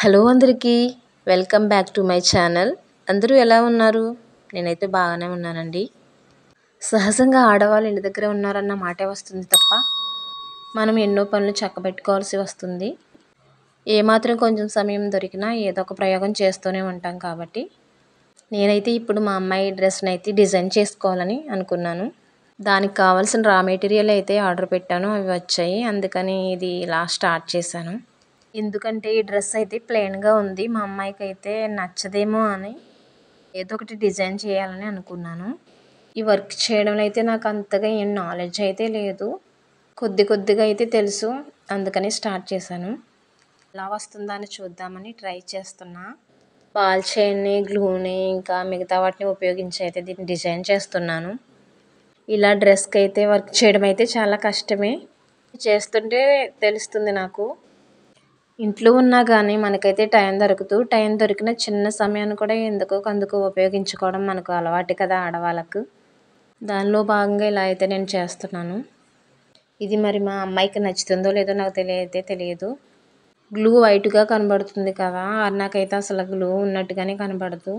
Hello అందరికీ welcome back to my channel. అందరూ ఎలా ఉన్నారు? నేనైతే బాగానే ఉన్నానండి. సహజంగా ఆడవాళ్ళు ఇంటి దగ్గరే ఉన్నారన్న మాటే వస్తుంది తప్ప మనం ఎన్నో పనులు చక్కబెట్టుకోవాల్సి వస్తుంది. ఏమాత్రం కొంచెం సమయం దొరికినా ఏదో ఒక ప్రయోగం చేస్తూనే ఉంటాం కాబట్టి నేనైతే ఇప్పుడు మా అమ్మాయి డ్రెస్ని అయితే డిజైన్ చేసుకోవాలని అనుకున్నాను. దానికి కావాల్సిన రా మెటీరియల్ అయితే ఆర్డర్ పెట్టాను, అవి వచ్చాయి. అందుకని ఇది ఇలా స్టార్ట్ చేశాను. ఎందుకంటే ఈ డ్రెస్ అయితే ప్లెయిన్గా ఉంది, మా అమ్మాయికి అయితే నచ్చదేమో అని ఏదో ఒకటి డిజైన్ చేయాలని అనుకున్నాను. ఈ వర్క్ చేయడంలో అయితే నాకు అంతగా ఏం నాలెడ్జ్ అయితే లేదు, కొద్దిగా అయితే తెలుసు. అందుకని స్టార్ట్ చేశాను. ఎలా వస్తుందా అని చూద్దామని ట్రై చేస్తున్నా. బాల్ చైన్ని, గ్లూని ఇంకా మిగతా వాటిని ఉపయోగించి అయితే దీన్ని డిజైన్ చేస్తున్నాను. ఇలా డ్రెస్కి అయితే వర్క్ చేయడం అయితే చాలా కష్టమే, చేస్తుంటే తెలుస్తుంది నాకు. ఇంట్లో ఉన్నా కానీ మనకైతే టైం దొరికిన చిన్న సమయాన్ని కూడా ఎందుకో అందుకు ఉపయోగించుకోవడం మనకు అలవాటు కదా ఆడవాళ్ళకు. దానిలో భాగంగా ఇలా అయితే నేను చేస్తున్నాను. ఇది మరి మా అమ్మాయికి నచ్చుతుందో లేదో నాకు తెలియదు. గ్లూ వైట్గా కనబడుతుంది కదా, నాకైతే అసలు గ్లూ ఉన్నట్టుగానే కనబడదు.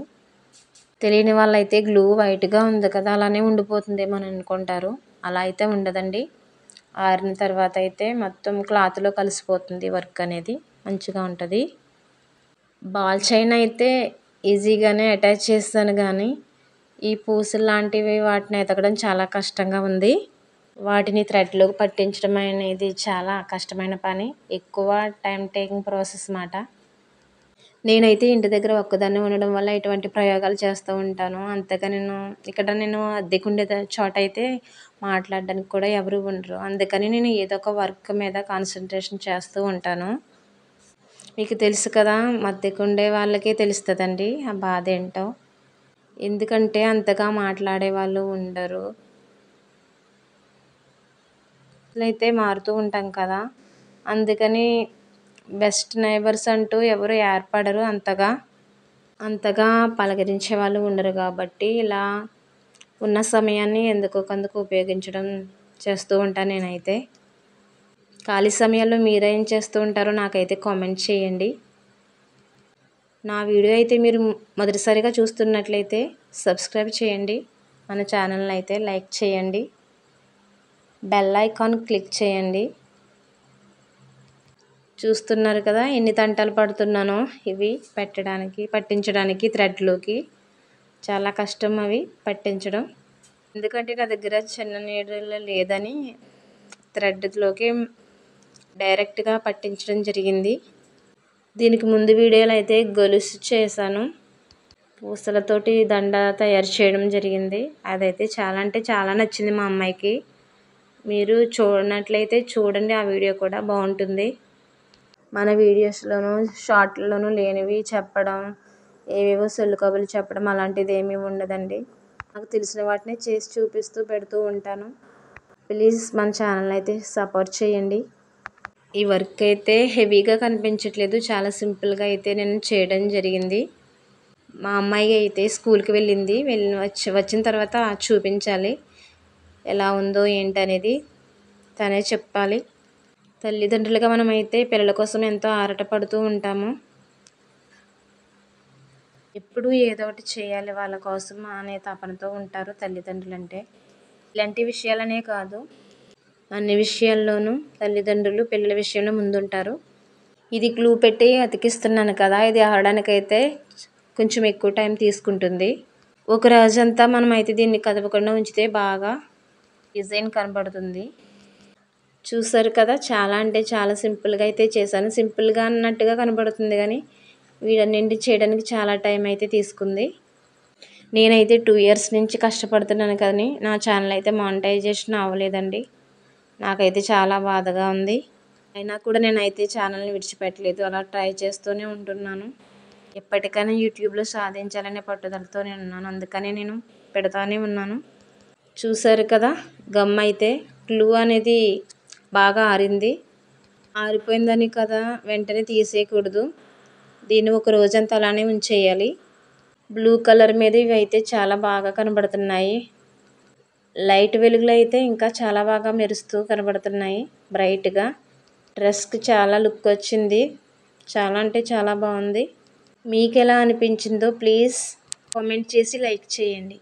తెలియని వాళ్ళైతే గ్లూ వైట్గా ఉంది కదా అలానే ఉండిపోతుందేమో అని అనుకుంటారు. అలా అయితే ఉండదండి. ఆరిన తర్వాత అయితే మొత్తం క్లాత్లో కలిసిపోతుంది, వర్క్ అనేది మంచిగా ఉంటుంది. బాల్ చైన్ అయితే ఈజీగానే అటాచ్ చేస్తాను, కానీ ఈ పూసలు లాంటివి వాటిని ఎతకడం చాలా కష్టంగా ఉంది. వాటిని థ్రెడ్లోకి పట్టించడం అనేది చాలా కష్టమైన పని, ఎక్కువ టైం టేకింగ్ ప్రాసెస్ మాట. నేనైతే ఇంటి దగ్గర ఒక్కదాన్నే ఉండడం వల్ల ఇటువంటి ప్రయోగాలు చేస్తూ ఉంటాను. అంతగా నేను అద్దెకుండే చోట అయితే మాట్లాడడానికి కూడా ఎవరు ఉండరు. అందుకని నేను ఏదో ఒక వర్క్ మీద కాన్సన్ట్రేషన్ చేస్తూ ఉంటాను. మీకు తెలుసు కదా, అద్దెకుండే వాళ్ళకే తెలుస్తుందండి ఆ బాధ ఏంటో. ఎందుకంటే అంతగా మాట్లాడే వాళ్ళు ఉండరు. అయితే మారుతూ ఉంటాం కదా, అందుకని బెస్ట్ నైబర్స్ అంటూ ఎవరు ఏర్పడరు. అంతగా పలకరించే వాళ్ళు ఉండరు కాబట్టి ఇలా ఉన్న సమయాన్ని ఎందుకోకందుకు ఉపయోగించడం చేస్తూ ఉంటాను నేనైతే. ఖాళీ సమయాల్లో మీరేం చేస్తూ ఉంటారో నాకైతే కామెంట్ చేయండి. నా వీడియో అయితే మీరు మొదటిసారిగా చూస్తున్నట్లయితే సబ్స్క్రైబ్ చేయండి, మన ఛానల్ని అయితే లైక్ చేయండి, బెల్ ఐకాన్ క్లిక్ చేయండి. చూస్తున్నారు కదా ఎన్ని తంటాలు పడుతున్నానో ఇవి పట్టించడానికి థ్రెడ్లోకి. చాలా కష్టం అవి పట్టించడం, ఎందుకంటే నా దగ్గర చిన్న నీడలు లేదని థ్రెడ్లోకి డైరెక్ట్గా పట్టించడం జరిగింది. దీనికి ముందు వీడియోలో అయితే గొలుసు చేశాను, పూసలతోటి దండ తయారు చేయడం జరిగింది. అదైతే చాలా అంటే చాలా నచ్చింది మా అమ్మాయికి. మీరు చూడనట్లయితే చూడండి, ఆ వీడియో కూడా బాగుంటుంది. మన వీడియోస్లోనూ షార్ట్లోనూ లేనివి చెప్పడం, ఏవేవో సొల్లు కబుర్లు చెప్పడం అలాంటిది ఏమీ ఉండదండి. నాకు తెలిసిన వాటిని చేసి చూపిస్తూ పెడుతూ ఉంటాను. ప్లీజ్ మన ఛానల్ అయితే సపోర్ట్ చేయండి. ఈ వర్క్ అయితే హెవీగా కనిపించట్లేదు, చాలా సింపుల్గా అయితే నేను చేయడం జరిగింది. మా అమ్మాయి అయితే స్కూల్కి వెళ్ళింది, వచ్చిన తర్వాత చూపించాలి ఎలా ఉందో ఏంటనేది, తనే చెప్పాలి. తల్లిదండ్రులుగా మనమైతే పిల్లల కోసం ఎంతో ఆరాటపడుతూ ఉంటాము. ఎప్పుడూ ఏదో ఒకటి చేయాలి వాళ్ళ కోసం అనే తపనతో ఉంటారు తల్లిదండ్రులు అంటే. ఇలాంటి విషయాలనే కాదు, అన్ని విషయాల్లోనూ తల్లిదండ్రులు పిల్లల విషయంలో ముందుంటారు. ఇది గ్లూ పెట్టి అతికిస్తున్నాను కదా, ఇది ఆరడానికైతే కొంచెం ఎక్కువ టైం తీసుకుంటుంది. ఒక రోజంతా మనం అయితే దీన్ని కదపకుండా ఉంచితే బాగా డిజైన్ కనబడుతుంది. చూసారు కదా, చాలా అంటే చాలా సింపుల్గా అయితే చేశాను. సింపుల్గా అన్నట్టుగా కనబడుతుంది కానీ వీటన్నింటి చేయడానికి చాలా టైం అయితే తీసుకుంది. నేనైతే 2 ఇయర్స్ నుంచి కష్టపడుతున్నాను, కానీ నా ఛానల్ అయితే మానిటైజేషన్ అవ్వలేదండి. నాకైతే చాలా బాధగా ఉంది. అయినా కూడా నేనైతే ఛానల్ని విడిచిపెట్టలేదు, అలా ట్రై చేస్తూనే ఉంటున్నాను. ఎప్పటికైనా యూట్యూబ్లో సాధించాలనే పట్టుదలతో నేను ఉన్నాను, అందుకని నేను పెడతానే ఉన్నాను. చూసారు కదా, గమ్ అయితే గ్లూ అనేది బాగా ఆరింది. ఆరిపోయిందని కదా వెంటనే తీసేయకూడదు, దీన్ని ఒక రోజంతా అలానే ఉంచేయాలి. బ్లూ కలర్ మీద ఇవి అయితే చాలా బాగా కనబడుతున్నాయి. లైట్ వెలుగులో అయితే ఇంకా చాలా బాగా మెరుస్తూ కనబడుతున్నాయి బ్రైట్గా. డ్రెస్కి చాలా లుక్ వచ్చింది. చాలా అంటే చాలా బాగుంది. మీకు ఎలా అనిపించిందో ప్లీజ్ కామెంట్ చేసి లైక్ చేయండి.